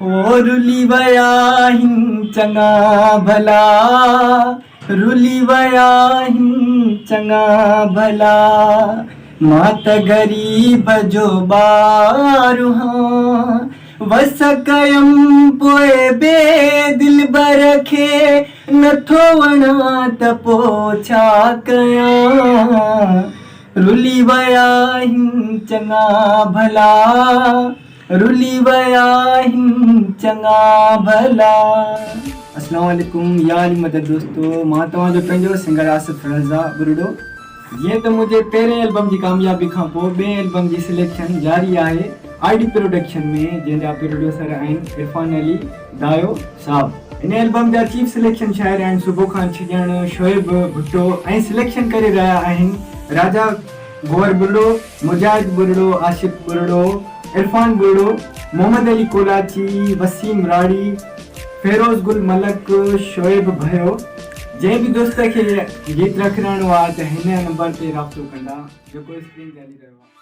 हो रुली वया हिन चङा भला, रुली वया हिन चङा भला, मां त ग़रीब जो ॿारु हां, वस कयम पोइ बे दिलबर खे नथो वणा त पोइ छा कयां, रुली वया हिन चङा भला, रुली वया हिन चङा भला। अस्सलाम वालेकुम यार मदद दोस्तों, मां तव्हांजो पंहिंजो सिंगर आसिफ रज़ा बुरड़ो। जीअं त मुंहिंजे पहिरें एल्बम जी कामयाबी खां पोइ ॿिएं एल्बम जी सिलेक्शन जारी आहे आईडी प्रोडक्शन में, जंहिंजा प्रोड्यूसर आहिनि इरफान अली दायो साहब। इन एल्बम जा चीफ सिलेक्शन शायर आहिनि सुबुह खान छॼण, शोएब भुट्टो, ऐं सिलेक्शन करे रहिया आहिनि राजा गोवर बुरड़ो, मुजाहिद बुरड़ो, आशिफ बुरड़ो, इरफान बुरड़ो, मोहम्मद अली कोलाची, वसीम राड़ी, फेरोज़ गुल मलक, शोएब भयो। जंहिं बि दोस्त खे गीत रखिणो आहे त हिन नंबर ते राब्तो कंदा जेको स्क्रीन ते हली रहियो आहे।